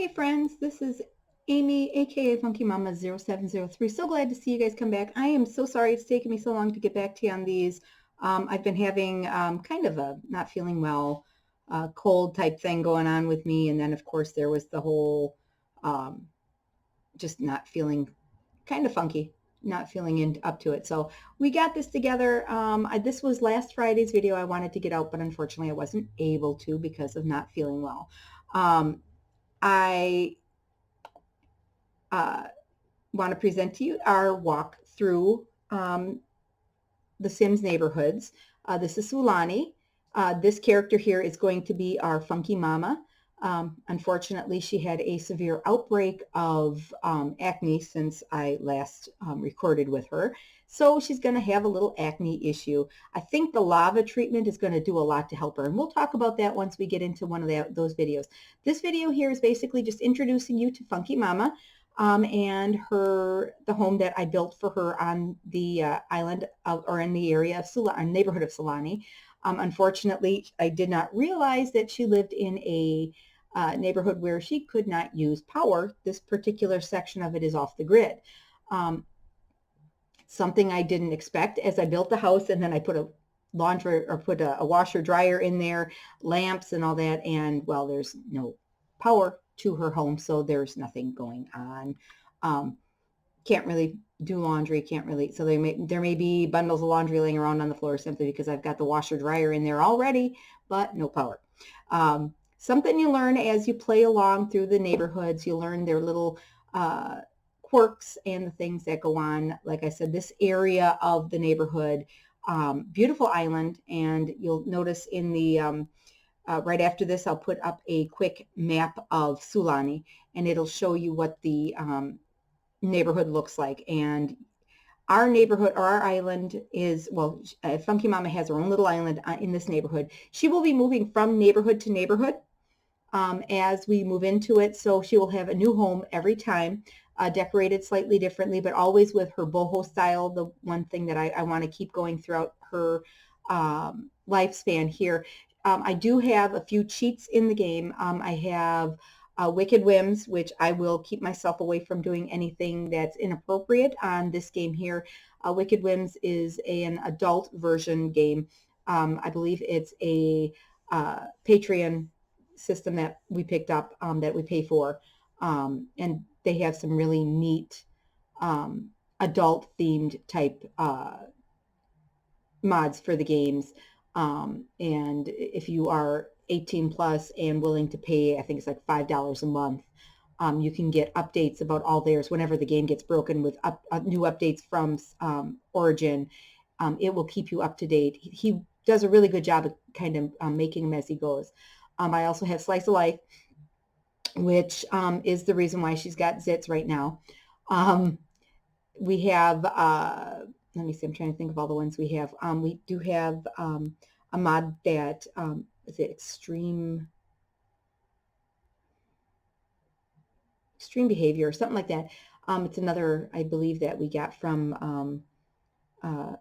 Hey friends, this is Amy, aka Funky Mama 0703. So glad to see you guys come back. I am so sorry it's taken me so long to get back to you on these. I've been having kind of a not feeling well, cold type thing going on with me. And then, of course, there was the whole um, just not feeling kind of funky, not feeling up to it. So we got this together. This was last Friday's video I wanted to get out, but unfortunately I wasn't able to because of not feeling well. I want to present to you our walk through the Sims neighborhoods. This is Sulani. This character here is going to be our funky mama. Unfortunately, she had a severe outbreak of acne since I last recorded with her. So she's going to have a little acne issue. I think the lava treatment is going to do a lot to help her. And we'll talk about that once we get into one of those videos. This video here is basically just introducing you to Funky Mama and the home that I built for her on the island or in the area of Sulani, neighborhood of Salani. Unfortunately, I did not realize that she lived in a neighborhood where she could not use power. This particular section of it is off the grid. Something I didn't expect as I built the house, and then I put a laundry or put a washer dryer in there, lamps and all that, and well, there's no power to her home, so there's nothing going on. Can't really do laundry, can't really, so there may be bundles of laundry laying around on the floor simply because I've got the washer dryer in there already, but no power. Something you learn as you play along through the neighborhoods. You learn their little quirks and the things that go on. Like I said, this area of the neighborhood, beautiful island, and you'll notice in the right after this, I'll put up a quick map of Sulani, and it'll show you what the neighborhood looks like. And our neighborhood or our island is, well, Funky Mama has her own little island in this neighborhood. She will be moving from neighborhood to neighborhood as we move into it. So she will have a new home every time, decorated slightly differently, but always with her boho style, the one thing that I want to keep going throughout her lifespan here. I do have a few cheats in the game. I have Wicked Whims, which I will keep myself away from doing anything that's inappropriate on this game here. Wicked Whims is an adult version game. I believe it's a Patreon system that we picked up that we pay for. And they have some really neat adult themed type mods for the games. And if you are 18 plus and willing to pay, I think it's like $5 a month, you can get updates about all theirs whenever the game gets broken with new updates from Origin. It will keep you up to date. He does a really good job of kind of making them as he goes. I also have Slice of Life, which is the reason why she's got zits right now. We have, let me see, I'm trying to think of all the ones we have. We do have a mod that, is it Extreme Behavior or something like that. It's another, I believe, that we got from not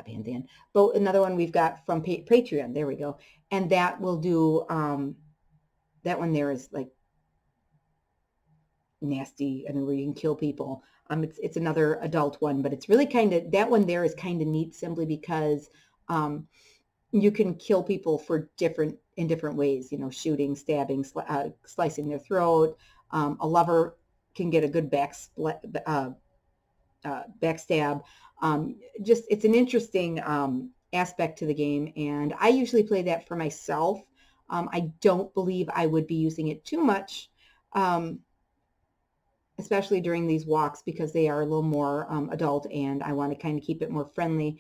Pantheon, but another one we've got from Patreon. There we go. And that will do, that one there is like nasty. I mean, where you can kill people. It's another adult one, but it's really kind of, that one there is kind of neat simply because you can kill people in different ways, you know, shooting, stabbing, slicing their throat. A lover can get a good backstab. Just, it's an interesting aspect to the game, and I usually play that for myself. I don't believe I would be using it too much, especially during these walks, because they are a little more adult, and I want to kind of keep it more friendly.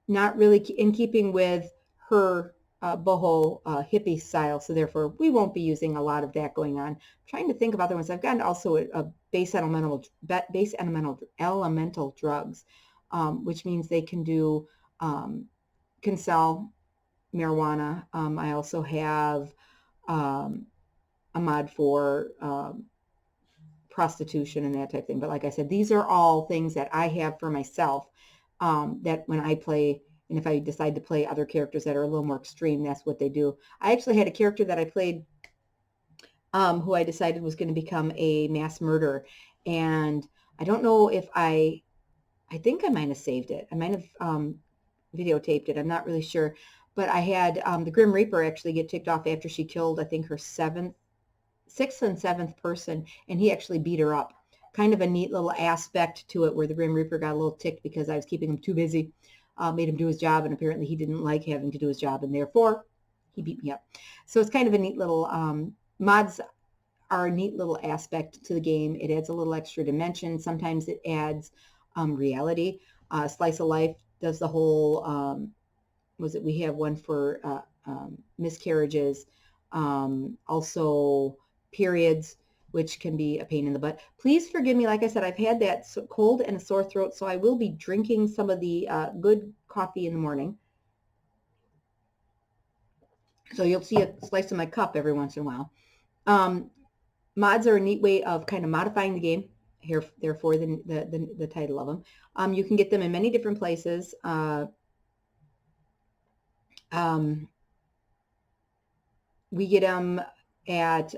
Not really in keeping with her boho hippie style, so therefore we won't be using a lot of that going on. I'm trying to think of other ones. I've gotten also a base elemental drugs, which means they can do can sell marijuana. I also have a mod for prostitution and that type of thing. But like I said, these are all things that I have for myself, that when I play, and if I decide to play other characters that are a little more extreme, that's what they do. I actually had a character that I played who I decided was going to become a mass murderer. And I don't know if I think I might have saved it. I might have videotaped it. I'm not really sure. But I had the Grim Reaper actually get ticked off after she killed, I think, her sixth and seventh person, and he actually beat her up. Kind of a neat little aspect to it where the Grim Reaper got a little ticked because I was keeping him too busy, made him do his job, and apparently he didn't like having to do his job, and therefore he beat me up. So it's kind of a neat little, mods are a neat little aspect to the game. It adds a little extra dimension. Sometimes it adds reality. Slice of Life does the whole, we have one for miscarriages, also periods, which can be a pain in the butt. Please forgive me. Like I said, I've had that cold and a sore throat, so I will be drinking some of the good coffee in the morning. So you'll see a slice of my cup every once in a while. Mods are a neat way of kind of modifying the game. Here, therefore, the title of them. You can get them in many different places. We get them at,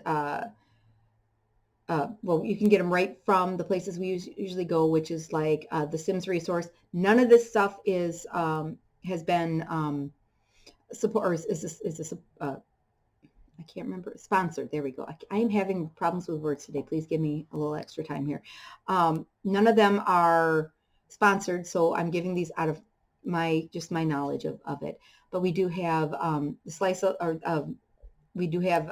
well, you can get them right from the places we usually go, which is like the Sims resource. None of this stuff is has been support, or is I can't remember, sponsored. There we go. I am having problems with words today. Please give me a little extra time here. None of them are sponsored, so I'm giving these out of just my knowledge of it. But we do have the slice of, or we do have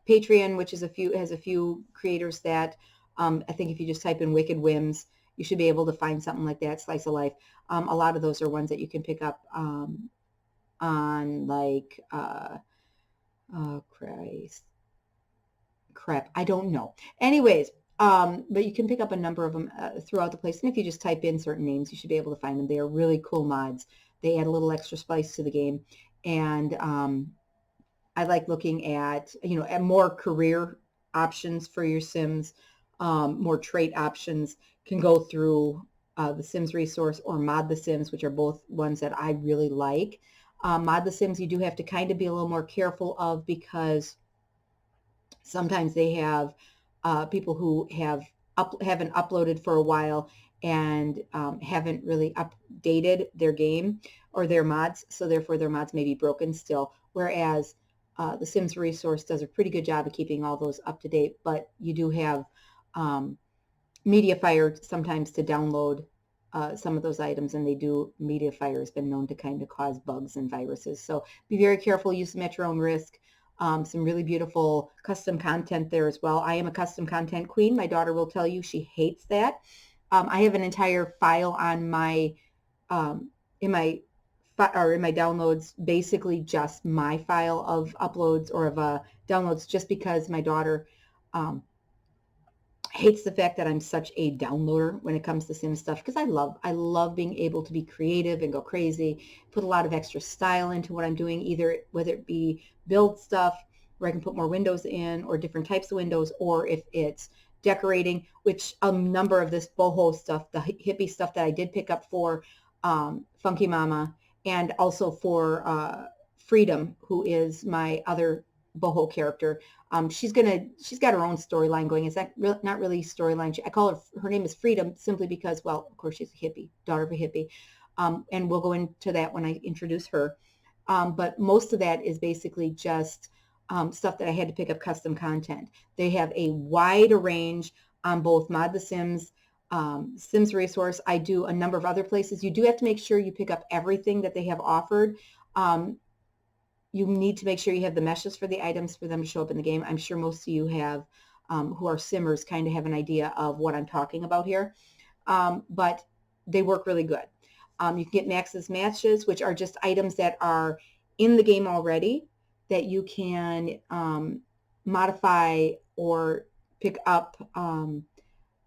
Patreon, which is has a few creators that I think if you just type in Wicked Whims, you should be able to find something like that, Slice of Life. A lot of those are ones that you can pick up on, like, oh, crap, I don't know. Anyways, but you can pick up a number of them throughout the place. And if you just type in certain names, you should be able to find them. They are really cool mods. They add a little extra spice to the game. And I like looking at, at more career options for your Sims, more trait options. Can go through the Sims resource or Mod the Sims, which are both ones that I really like. Mod the Sims, you do have to kind of be a little more careful of, because sometimes they have people who haven't uploaded for a while and haven't really updated their game or their mods, so therefore their mods may be broken still, whereas the Sims resource does a pretty good job of keeping all those up to date. But you do have MediaFire sometimes to download some of those items, and MediaFire has been known to kind of cause bugs and viruses. So be very careful, use them at your own risk. Some really beautiful custom content there as well. I am a custom content queen. My daughter will tell you she hates that. I have an entire file on my, in my downloads, basically just my file of uploads or of downloads, just because my daughter hates the fact that I'm such a downloader when it comes to Sim stuff, because I love being able to be creative and go crazy, put a lot of extra style into what I'm doing, either whether it be build stuff where I can put more windows in or different types of windows, or if it's decorating, which a number of this boho stuff, the hippie stuff that I did pick up for Funky Mama, and also for Freedom, who is my other boho character. She's got her own storyline going. Is that not really storyline? I call her name is Freedom simply because, well, of course, she's a hippie, daughter of a hippie. And we'll go into that when I introduce her. But most of that is basically just stuff that I had to pick up custom content. They have a wide range on both Mod the Sims, Sims Resource. I do a number of other places. You do have to make sure you pick up everything that they have offered. You need to make sure you have the meshes for the items for them to show up in the game. I'm sure most of you have, who are Simmers, kind of have an idea of what I'm talking about here. But they work really good. You can get Max's Matches, which are just items that are in the game already that you can modify or pick up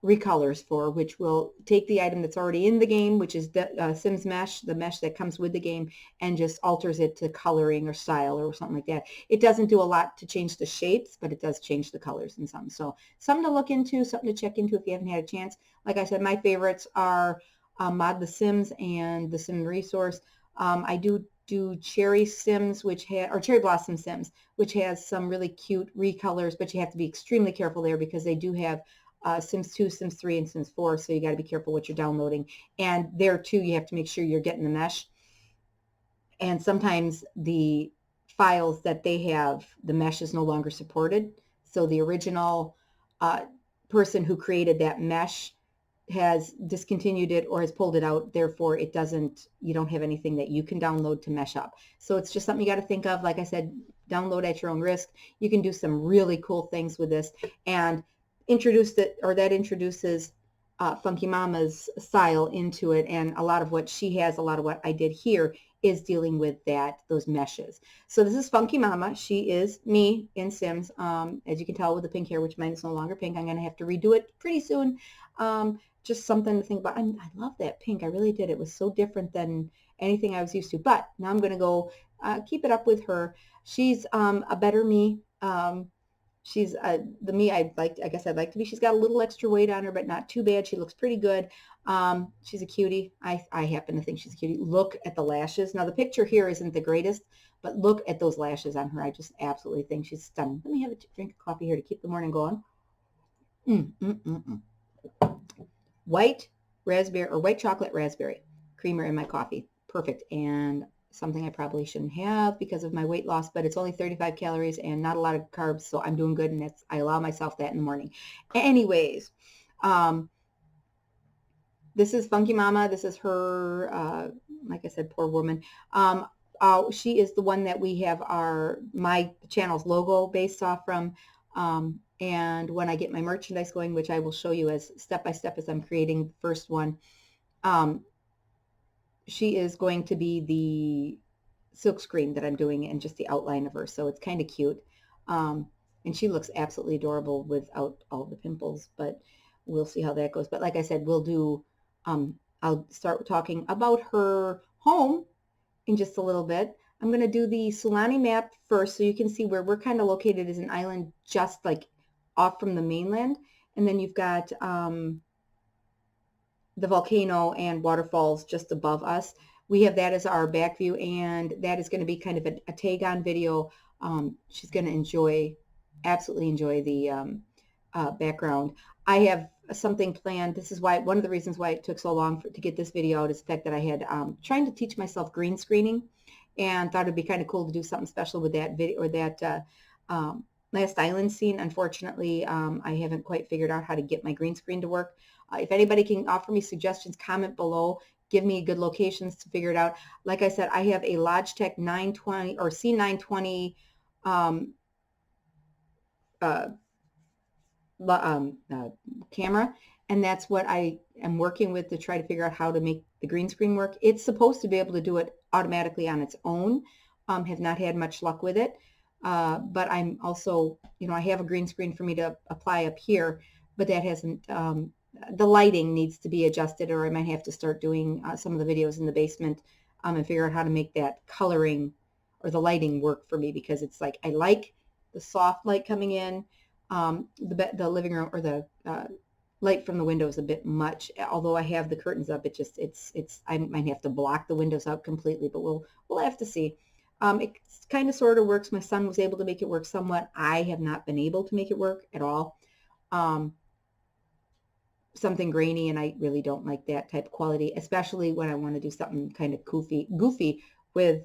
recolors for, which will take the item that's already in the game, which is the Sims Mesh, the mesh that comes with the game, and just alters it to coloring or style or something like that. It doesn't do a lot to change the shapes, but it does change the colors and some. So something to look into, something to check into if you haven't had a chance. Like I said, my favorites are Mod the Sims and the Sim Resource. I do do cherry sims, or cherry blossom sims, which has some really cute recolors, but you have to be extremely careful there because they do have Sims 2, Sims 3, and Sims 4, so you got to be careful what you're downloading. And there too, you have to make sure you're getting the mesh. And sometimes the files that they have, the mesh is no longer supported. So the original person who created that mesh has discontinued it or has pulled it out. Therefore, you don't have anything that you can download to mesh up. So it's just something you got to think of. Like I said, download at your own risk. You can do some really cool things with this, and that introduces Funky Mama's style into it. And a lot of what I did here is dealing with those meshes. So this is Funky Mama. She is me in Sims. As you can tell with the pink hair, which mine is no longer pink. I'm going to have to redo it pretty soon. Just something to think about. I love that pink. I really did. It was so different than anything I was used to. But now I'm going to go keep it up with her. She's a better me. She's the me I guess I'd like to be. She's got a little extra weight on her, but not too bad. She looks pretty good. She's a cutie. I happen to think she's a cutie. Look at the lashes. Now the picture here isn't the greatest, but look at those lashes on her. I just absolutely think she's stunning. Let me have a drink of coffee here to keep the morning going. White raspberry or white chocolate raspberry creamer in my coffee. Perfect. And something I probably shouldn't have because of my weight loss, but it's only 35 calories and not a lot of carbs, so I'm doing good, and I allow myself that in the morning. Anyways, this is Funky Mama. This is her, like I said, poor woman. She is the one that we have my channel's logo based off from. And when I get my merchandise going, which I will show you as step by step as I'm creating the first one, she is going to be the silk screen that I'm doing and just the outline of her. So it's kind of cute. And she looks absolutely adorable without all the pimples, but we'll see how that goes. But like I said, we'll do, I'll start talking about her home in just a little bit. I'm going to do the Sulani map first so you can see where we're kind of located as an island just like off from the mainland. And then you've got the volcano and waterfalls just above us. We have that as our back view, and that is going to be kind of a tag-on video. She's going to absolutely enjoy the background. I have something planned. This is one of the reasons why it took so long to get this video out is the fact that I had trying to teach myself green screening, and thought it'd be kind of cool to do something special with that video or that last island scene. Unfortunately, I haven't quite figured out how to get my green screen to work. If anybody can offer me suggestions, comment below. Give me good locations to figure it out. Like I said, I have a Logitech 920 or C920 camera, and that's what I am working with to try to figure out how to make the green screen work. It's supposed to be able to do it automatically on its own. Have not had much luck with it, but I'm also, I have a green screen for me to apply up here, but that hasn't, the lighting needs to be adjusted, or I might have to start doing some of the videos in the basement and figure out how to make that coloring or the lighting work for me, because it's like I like the soft light coming in. The living room or the light from the window is a bit much. Although I have the curtains up, I might have to block the windows out completely, but we'll have to see. It kind of sort of works. My son was able to make it work somewhat. I have not been able to make it work at all. Something grainy, and I really don't like that type of quality, especially when I want to do something kind of goofy with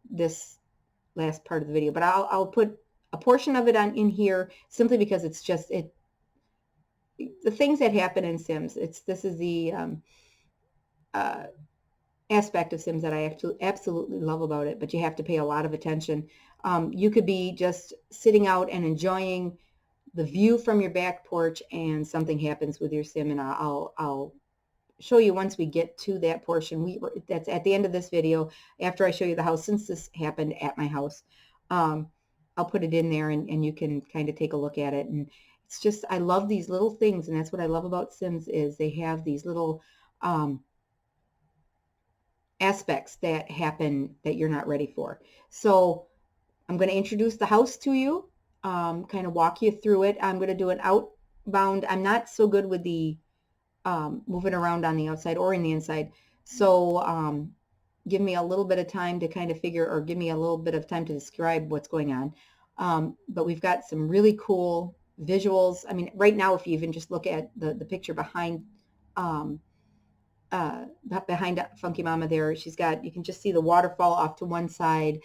this last part of the video. But I'll put a portion of it in here simply because it's just the things that happen in Sims. This is the aspect of Sims that I absolutely love about it, but you have to pay a lot of attention. You could be just sitting out and enjoying the view from your back porch, and something happens with your Sim, and I'll show you once we get to that portion. That's at the end of this video, after I show you the house, since this happened at my house. I'll put it in there, and you can kind of take a look at it. And it's just, I love these little things, and that's what I love about Sims, is they have these little aspects that happen that you're not ready for. So I'm going to introduce the house to you, kind of walk you through it. I'm going to do an outbound. I'm not so good with the moving around on the outside or in the inside. So give me a little bit of time to kind of figure, or give me a little bit of time to describe what's going on. But we've got some really cool visuals. I mean, right now, if you even just look at the picture behind um, behind Funky Mama there, she's got, you can just see the waterfall off to one side.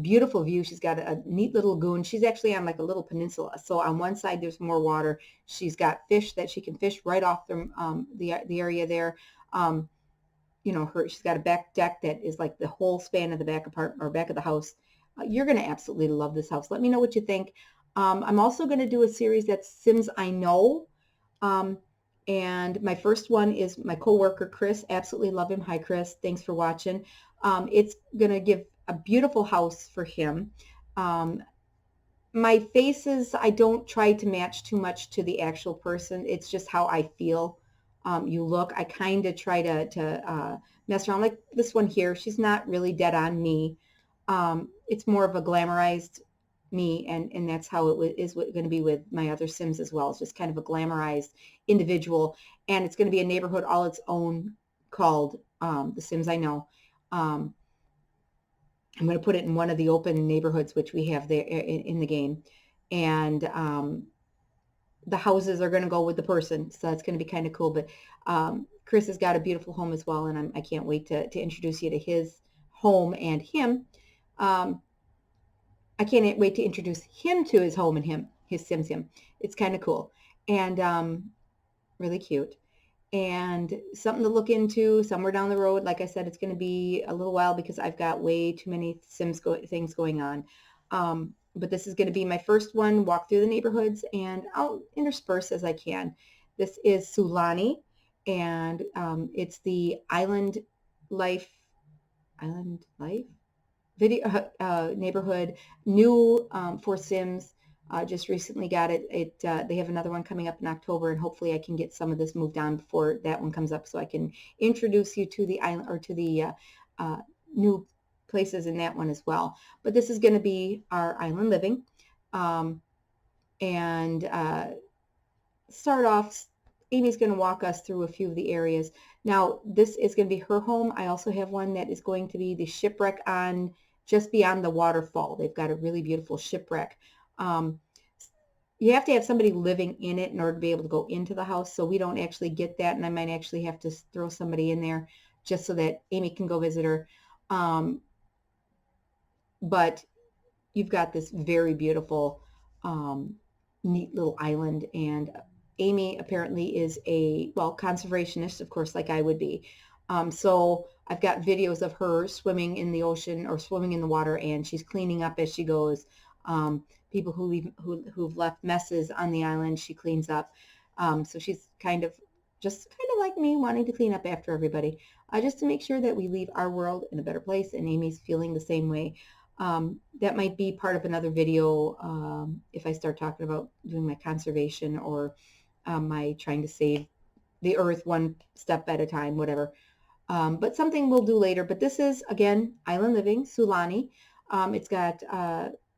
Beautiful view. She's got a neat little lagoon. She's actually on like a little peninsula. So on one side there's more water. She's got fish that she can fish right off the area there. You know, she's got a back deck that is like the whole span of the back apartment or back of the house. You're going to absolutely love this house. Let me know what you think. I'm also going to do a series that's Sims I Know. And my first one is my coworker, Chris. Absolutely love him. Hi, Chris. Thanks for watching. It's going to give a beautiful house for him. My faces, I don't try to match too much to the actual person. It's just how I feel you look. I kind of try to mess around. Like this one here, she's not really dead on me. It's more of a glamorized me, and that's how it is going to be with my other Sims as well. It's just kind of a glamorized individual, and it's going to be a neighborhood all its own called The Sims I Know. I'm going to put it in one of the open neighborhoods which we have there in the game, and the houses are going to go with the person, so that's going to be kind of cool. But Chris has got a beautiful home as well, and I can't wait to introduce you to his home and him. I can't wait to introduce him to his home and his Sims him. It's kind of cool and really cute. And something to look into somewhere down the road. Like I said, it's going to be a little while because I've got way too many Sims things going on. But this is going to be my first one, walk through the neighborhoods, and I'll intersperse as I can. This is Sulani, and it's the Island Life video neighborhood, new for Sims. Just recently got it. They have another one coming up in October, and hopefully I can get some of this moved on before that one comes up, so I can introduce you to the island or to the new places in that one as well. But this is going to be our island living, and start off. Amy's going to walk us through a few of the areas. Now, this is going to be her home. I also have one that is going to be the shipwreck on just beyond the waterfall. They've got a really beautiful shipwreck. You have to have somebody living in it in order to be able to go into the house, so we don't actually get that, and I might actually have to throw somebody in there just so that Amy can go visit her. But you've got this very beautiful, neat little island, and Amy apparently is a, well, conservationist, of course, like I would be. So I've got videos of her swimming in the ocean or swimming in the water, and she's cleaning up as she goes. People who've left messes on the island, she cleans up. So she's kind of like me, wanting to clean up after everybody, just to make sure that we leave our world in a better place, and Amy's feeling the same way. That might be part of another video if I start talking about doing my conservation or my trying to save the earth one step at a time, whatever. But something we'll do later. But this is, again, Island Living, Sulani. It's got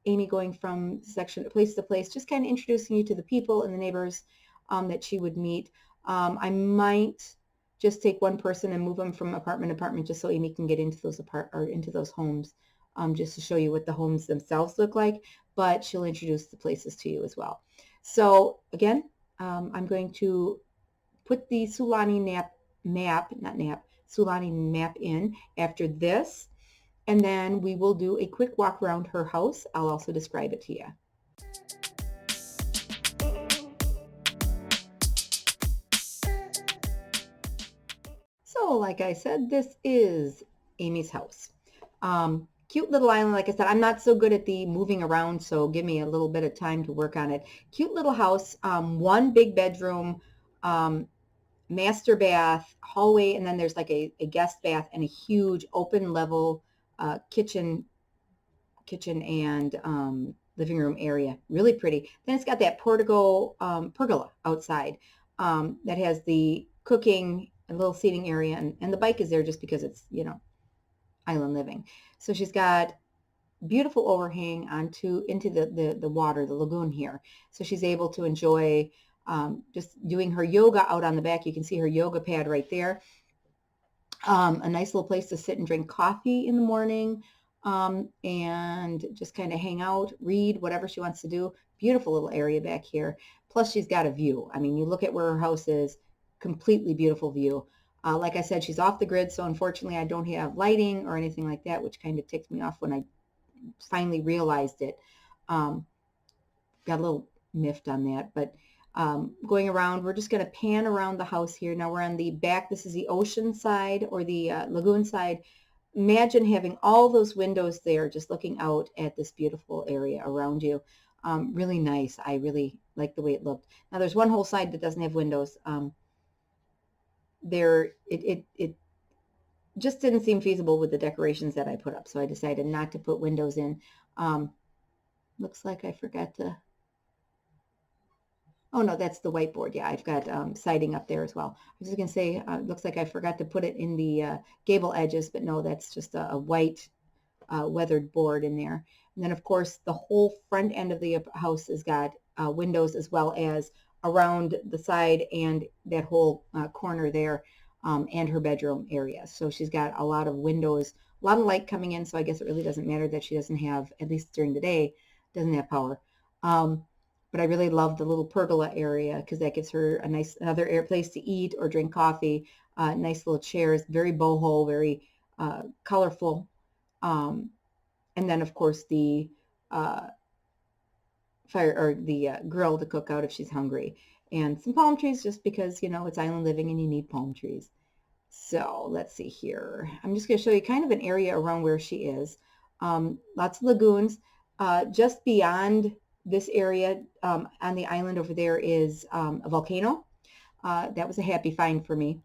Amy going from place to place, just kind of introducing you to the people and the neighbors that she would meet. I might just take one person and move them from apartment to apartment just so Amy can get into those homes, just to show you what the homes themselves look like, but she'll introduce the places to you as well. So again, I'm going to put the Sulani Sulani map in after this, and then we will do a quick walk around her house. I'll also describe it to you. So like I said, this is Amy's house. Cute little island. Like I said, I'm not so good at the moving around, so give me a little bit of time to work on it. Cute little house, one big bedroom, master bath, hallway, and then there's like a guest bath and a huge open level kitchen and living room area. Really pretty. Then it's got that pergola outside that has the cooking and little seating area, and the bike is there just because it's, you know, island living. So she's got beautiful overhang into the water, the lagoon here. So she's able to enjoy just doing her yoga out on the back. You can see her yoga pad right there. A nice little place to sit and drink coffee in the morning, and just kind of hang out, read, whatever she wants to do. Beautiful little area back here. Plus, she's got a view. I mean, you look at where her house is, completely beautiful view. Like I said, she's off the grid, so unfortunately I don't have lighting or anything like that, which kind of ticked me off when I finally realized it. Got a little miffed on that, but going around, we're just going to pan around the house here. Now we're on the back. This is the ocean side or the lagoon side. Imagine having all those windows there, just looking out at this beautiful area around you. Really nice. I really like the way it looked. Now there's one whole side that doesn't have windows. It just didn't seem feasible with the decorations that I put up, so I decided not to put windows in. Looks like I forgot to. Oh no, that's the whiteboard. Yeah, I've got siding up there as well. I was just gonna say, looks like I forgot to put it in the gable edges, but no, that's just a white weathered board in there. And then of course the whole front end of the house has got windows, as well as around the side and that whole corner there, and her bedroom area. So she's got a lot of windows, a lot of light coming in, so I guess it really doesn't matter that she doesn't have, at least during the day, doesn't have power. But I really love the little pergola area because that gives her a nice another place to eat or drink coffee. Nice little chairs, very boho, very colorful. And then of course the fire or the grill to cook out if she's hungry, and some palm trees just because, you know, it's island living and you need palm trees. So let's see here. I'm just going to show you kind of an area around where she is. Lots of lagoons. Just beyond this area on the island over there is a volcano. That was a happy find for me.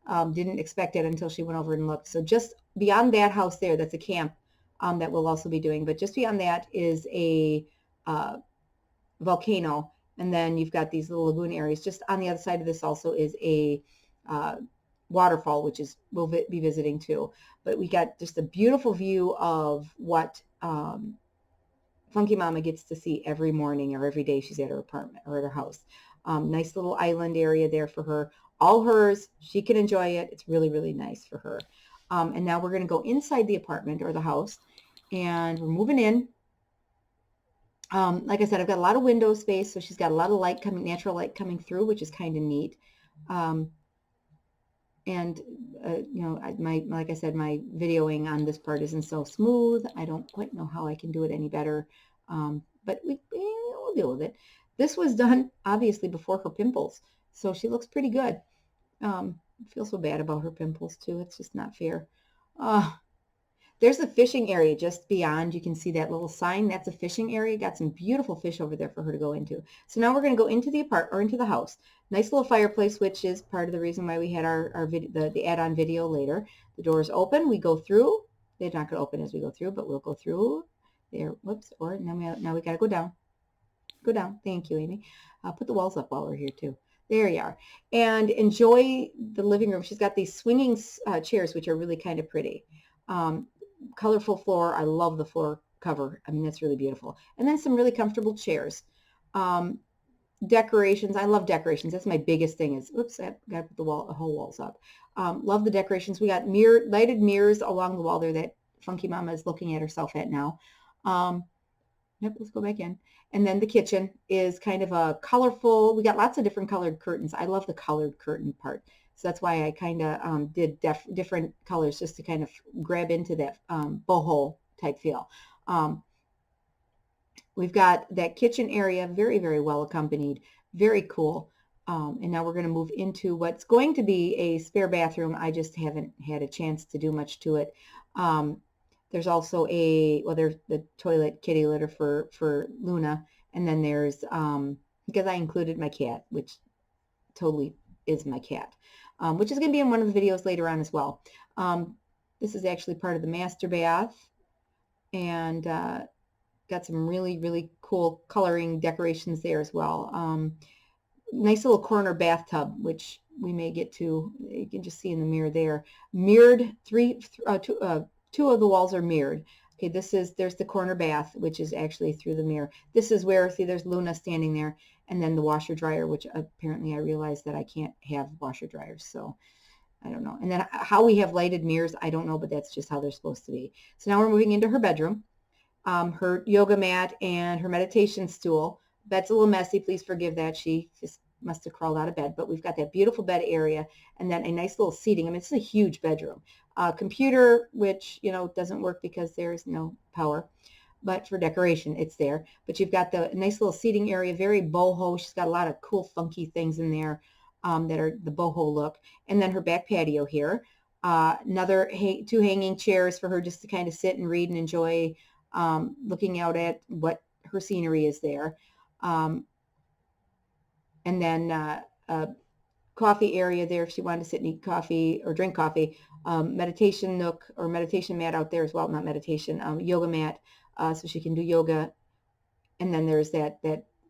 Didn't expect it until she went over and looked. So just beyond that house there, that's a camp that we'll also be doing. But just beyond that is a volcano. And then you've got these little lagoon areas. Just on the other side of this also is a waterfall, which is we'll be visiting too. But we got just a beautiful view of what Funky Mama gets to see every morning or every day she's at her apartment or at her house. Nice little island area there for her. All hers. She can enjoy it. It's really, really nice for her. And now we're going to go inside the apartment or the house, and we're moving in. Like I said, I've got a lot of window space, so she's got a lot of light coming, natural light coming through, which is kind of neat. And you know, like I said, my videoing on this part isn't so smooth. I don't quite know how I can do it any better, but we'll deal with it. This was done obviously before her pimples, so she looks pretty good. I feel so bad about her pimples too. It's just not fair. There's a fishing area just beyond. You can see that little sign. That's a fishing area. Got some beautiful fish over there for her to go into. So now we're going to go into the into the house. Nice little fireplace, which is part of the reason why we had the add-on video later. The doors open. We go through. They're not going to open as we go through, but we'll go through there. Whoops. Or now we got to go down. Go down. Thank you, Amy. I'll put the walls up while we're here too. There you are. And enjoy the living room. She's got these swinging chairs, which are really kind of pretty. Colorful floor. I love the floor cover. I mean, that's really beautiful. And then some really comfortable chairs. Decorations. I love decorations. That's my biggest thing is, oops, I got to put the whole walls up. Love the decorations. We got lighted mirrors along the wall there that Funky Mama is looking at herself at now. Yep, let's go back in. And then the kitchen is kind of a colorful, we got lots of different colored curtains. I love the colored curtain part. So that's why I kind of did different colors just to kind of grab into that boho type feel. We've got that kitchen area, very, very well accompanied, very cool. And now we're going to move into what's going to be a spare bathroom. I just haven't had a chance to do much to it. There's also there's the toilet kitty litter for Luna. And then there's, because I included my cat, which totally is my cat, which is going to be in one of the videos later on as well. This is actually part of the master bath, and got some really, really cool coloring decorations there as well. Nice little corner bathtub, which we may get to. You can just see in the mirror there. Mirrored, two of the walls are mirrored. Okay, there's the corner bath, which is actually through the mirror. This is where, see, there's Luna standing there, and then the washer dryer, which apparently I realized that I can't have washer dryers. So I don't know. And then how we have lighted mirrors, I don't know, but that's just how they're supposed to be. So now we're moving into her bedroom, her yoga mat and her meditation stool. Bed's a little messy. Please forgive that. She just must have crawled out of bed. But we've got that beautiful bed area and then a nice little seating. I mean, it's a huge bedroom. Computer, which, you know, doesn't work because there's no power. But for decoration, it's there. But you've got the nice little seating area, very boho. She's got a lot of cool, funky things in there that are the boho look. And then her back patio here. Another two hanging chairs for her just to kind of sit and read and enjoy looking out at what her scenery is there. And then a coffee area there if she wanted to sit and eat coffee or drink coffee. Meditation nook or meditation mat out there as well. Not meditation, yoga mat. So she can do yoga. And then there's that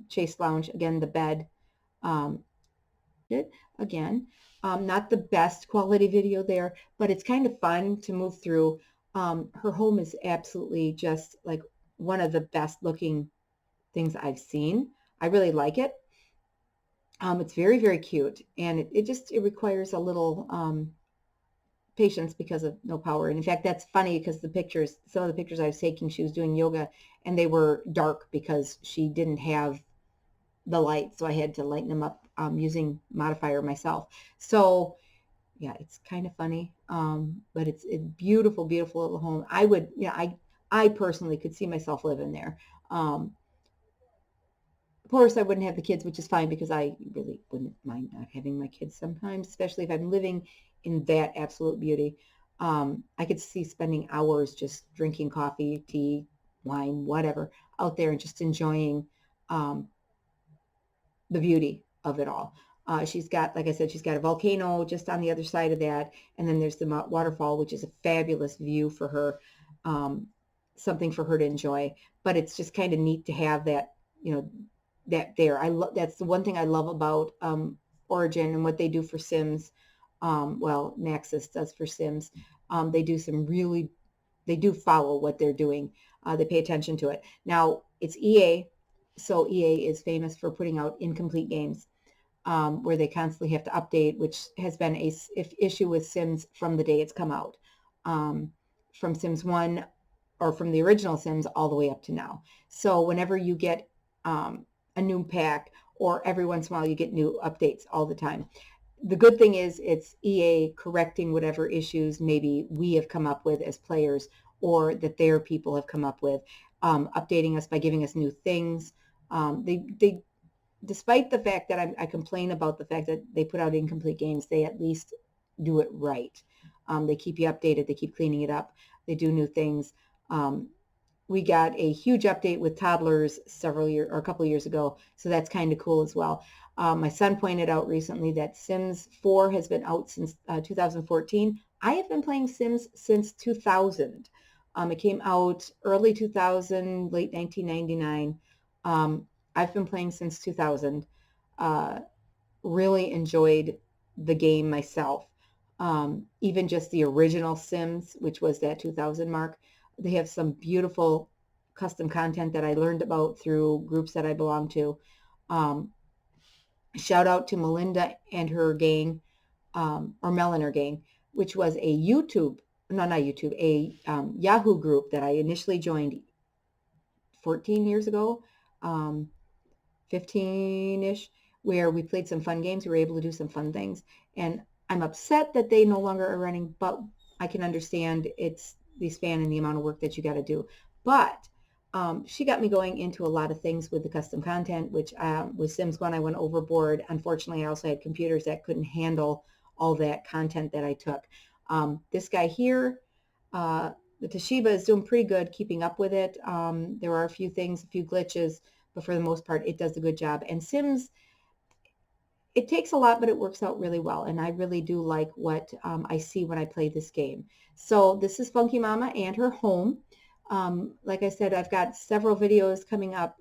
chaise lounge, again, the bed. Again, not the best quality video there, but it's kind of fun to move through. Her home is absolutely just like one of the best looking things I've seen. I really like it. It's very, very cute, and it requires a little patience because of no power. And in fact, that's funny because some of the pictures I was taking, she was doing yoga and they were dark because she didn't have the light. So I had to lighten them up using modifier myself. So yeah, it's kind of funny. But it's a beautiful, beautiful little home. I personally could see myself living there. Of course, I wouldn't have the kids, which is fine because I really wouldn't mind not having my kids sometimes, especially if I'm living in that absolute beauty. I could see spending hours just drinking coffee, tea, wine, whatever, out there and just enjoying the beauty of it all. She's got, like I said, she's got a volcano just on the other side of that. And then there's the waterfall, which is a fabulous view for her, something for her to enjoy. But it's just kind of neat to have that, you know, that there. That's the one thing I love about Origin and what they do for Sims. Well, Maxis does for Sims. They do follow what they're doing. They pay attention to it. Now, it's EA, so EA is famous for putting out incomplete games where they constantly have to update, which has been a issue with Sims from the day it's come out. From Sims 1 or from the original Sims all the way up to now. So whenever you get a new pack, or every once in a while you get new updates all the time. The good thing is it's EA correcting whatever issues maybe we have come up with as players or that their people have come up with, updating us by giving us new things. They despite the fact that I complain about the fact that they put out incomplete games, they at least do it right. They keep you updated. They keep cleaning it up. They do new things. We got a huge update with toddlers a couple of years ago, so that's kind of cool as well. My son pointed out recently that Sims 4 has been out since 2014. I have been playing Sims since 2000. It came out early 2000, late 1999. I've been playing since 2000. Really enjoyed the game myself. Even just the original Sims, which was that 2000 mark. They have some beautiful custom content that I learned about through groups that I belong to. Shout out to Melinda and her gang, or Mel and her gang, which was a Yahoo group that I initially joined 14 years ago, 15-ish, where we played some fun games. We were able to do some fun things. And I'm upset that they no longer are running, but I can understand it's the span and the amount of work that you got to do. But she got me going into a lot of things with the custom content, which with Sims 1, I went overboard. Unfortunately, I also had computers that couldn't handle all that content that I took. This guy here, the Toshiba, is doing pretty good keeping up with it. There are a few things, a few glitches, but for the most part, it does a good job. And Sims, it takes a lot, but it works out really well. And I really do like what I see when I play this game. So this is Funky Mama and her home. Like I said, I've got several videos coming up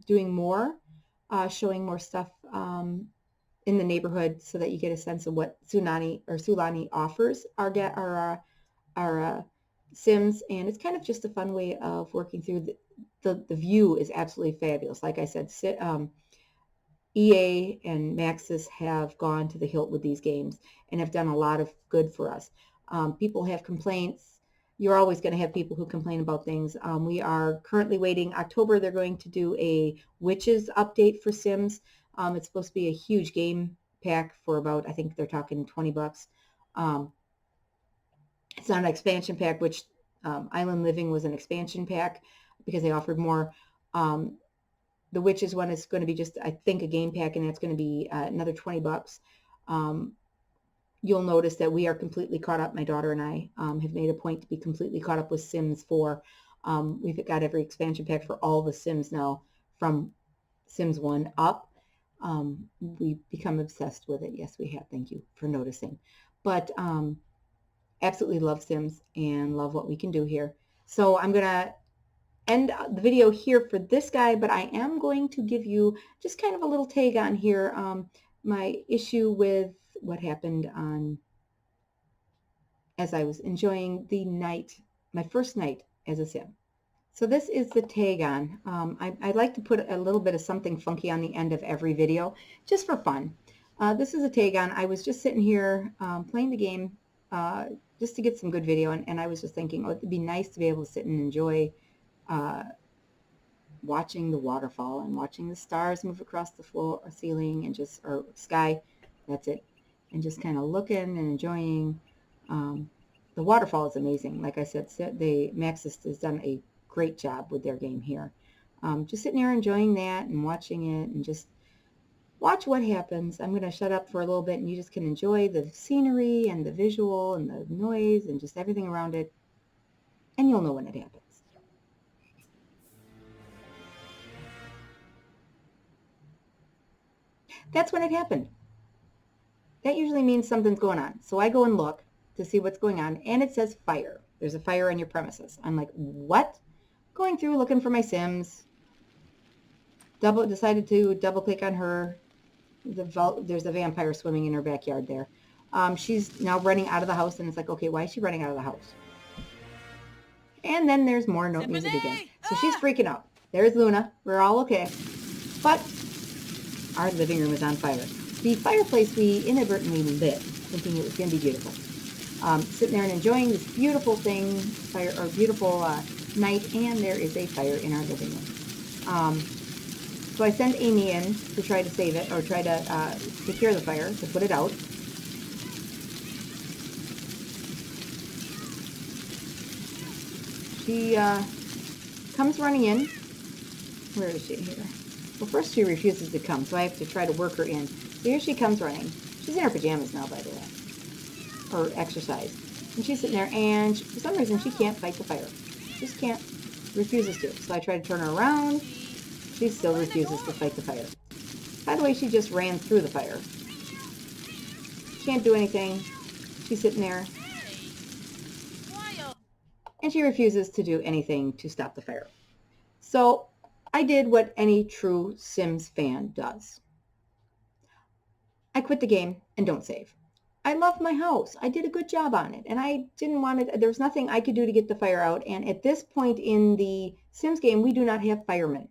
doing more, showing more stuff in the neighborhood so that you get a sense of what Sulani offers our Sims. And it's kind of just a fun way of working through the view is absolutely fabulous. Like I said, EA and Maxis have gone to the hilt with these games and have done a lot of good for us. People have complaints. You're always going to have people who complain about things. We are currently waiting. October, they're going to do a Witches update for Sims. It's supposed to be a huge game pack for about, I think they're talking $20. It's not an expansion pack, which Island Living was an expansion pack because they offered more. The Witches one is going to be just, I think, a game pack, and that's going to be another $20. You'll notice that we are completely caught up. My daughter and I have made a point to be completely caught up with Sims 4. We've got every expansion pack for all the Sims now from Sims 1 up. We've become obsessed with it. Yes, we have. Thank you for noticing. But absolutely love Sims and love what we can do here. So I'm going to end the video here for this guy, but I am going to give you just kind of a little tag on here, my issue with what happened on as I was enjoying the night, my first night as a Sim. So this is the tag on. I like to put a little bit of something funky on the end of every video just for fun. This is a tag on. I was just sitting here playing the game just to get some good video, and I was just thinking, oh, it'd be nice to be able to sit and enjoy watching the waterfall and watching the stars move across the floor or ceiling and just, or sky, that's it, and just kind of looking and enjoying. The waterfall is amazing. Like I said, the Maxis has done a great job with their game here. Just sitting there enjoying that and watching it and just watch what happens. I'm going to shut up for a little bit and you just can enjoy the scenery and the visual and the noise and just everything around it, and you'll know when it happens. That's when it happened. That usually means something's going on. So I go and look to see what's going on, and it says fire. There's a fire on your premises. I'm like, what? Going through looking for my Sims. Decided to double click on her. There's a vampire swimming in her backyard there. She's now running out of the house, and it's like, okay, why is she running out of the house? And then there's more note music again. So she's freaking out. There's Luna. We're all okay. But our living room is on fire. The fireplace we inadvertently lit, thinking it was going to be beautiful. Sitting there and enjoying this beautiful thing, beautiful night, and there is a fire in our living room. So I send Amy in to try to save it, or try to take care of the fire, to put it out. She comes running in. Where is she here? Well, first she refuses to come, so I have to try to work her in. So here she comes running. She's in her pajamas now, by the way, or exercise. And she's sitting there, and for some reason she can't fight the fire. Just can't, refuses to. So I try to turn her around. She still refuses to fight the fire. By the way, she just ran through the fire. Can't do anything. She's sitting there. And she refuses to do anything to stop the fire. So I did what any true Sims fan does. I quit the game and don't save. I love my house. I did a good job on it, and I didn't want it. There was nothing I could do to get the fire out. And at this point in the Sims game, we do not have firemen.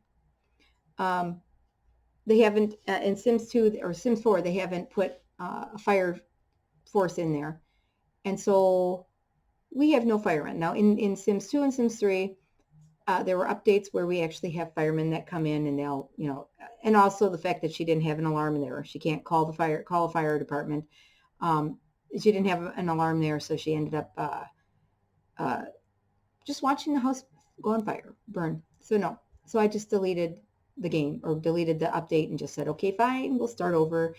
They haven't, in Sims 2 or Sims 4, they haven't put a fire force in there. And so we have no firemen. Now in Sims 2 and Sims 3, there were updates where we actually have firemen that come in, and they'll, and also the fact that she didn't have an alarm in there. She can't call a fire department. She didn't have an alarm there, so she ended up just watching the house go on fire, burn. So no. So I just deleted the game, or deleted the update, and just said, okay, fine, we'll start over.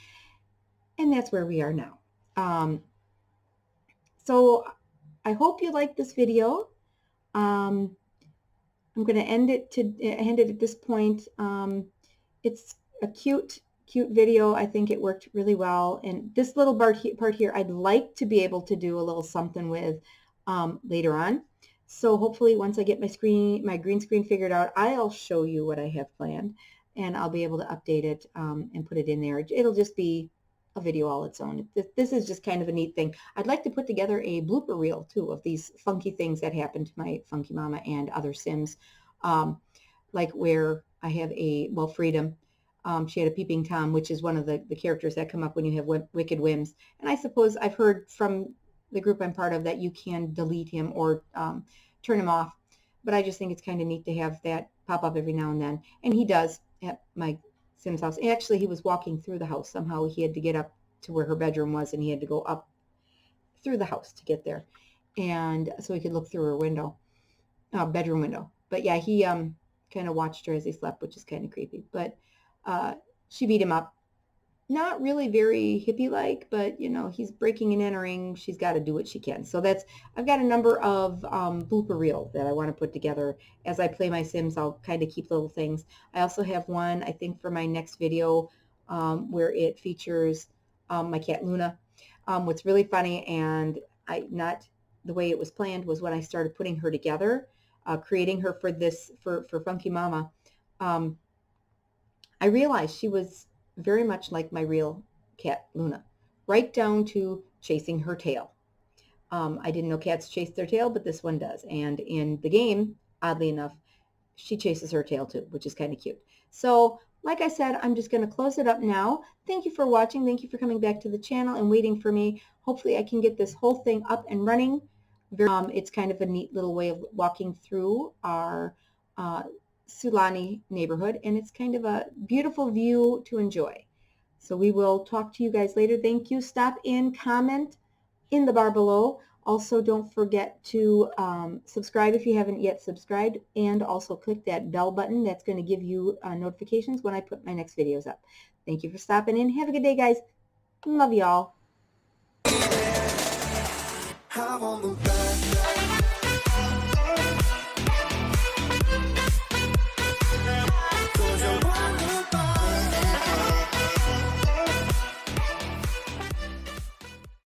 And that's where we are now. So I hope you liked this video. I'm going to end it at this point. It's a cute video. I think it worked really well. And this little part here, I'd like to be able to do a little something with later on. So hopefully once I get my green screen figured out, I'll show you what I have planned, and I'll be able to update it and put it in there. It'll just be a video all its own. This is just kind of a neat thing. I'd like to put together a blooper reel too of these funky things that happened to my funky mama and other Sims, like where I have Freedom. She had a peeping Tom, which is one of the characters that come up when you have wicked whims. And I suppose I've heard from the group I'm part of that you can delete him or turn him off. But I just think it's kind of neat to have that pop up every now and then. And he does at my Sim's house. Actually, he was walking through the house. Somehow he had to get up to where her bedroom was, and he had to go up through the house to get there. And so he could look through her window, bedroom window. But yeah, he kind of watched her as he slept, which is kind of creepy. But she beat him up. Not really very hippie-like, but, you know, he's breaking and entering. She's got to do what she can. So I've got a number of blooper reels that I want to put together. As I play my Sims, I'll kind of keep little things. I also have one, I think, for my next video where it features my cat Luna. What's really funny, and not the way it was planned, was when I started putting her together, creating her for Funky Mama. I realized she was very much like my real cat, Luna, right down to chasing her tail. I didn't know cats chase their tail, but this one does. And in the game, oddly enough, she chases her tail too, which is kind of cute. So, like I said, I'm just going to close it up now. Thank you for watching. Thank you for coming back to the channel and waiting for me. Hopefully I can get this whole thing up and running. It's kind of a neat little way of walking through our Sulani neighborhood, and it's kind of a beautiful view to enjoy. So we will talk to you guys later. Thank you. Stop in, comment in the bar below. Also, don't forget to subscribe if you haven't yet subscribed, and also click that bell button. That's going to give you notifications when I put my next videos up. Thank you for stopping in. Have a good day, guys. Love y'all.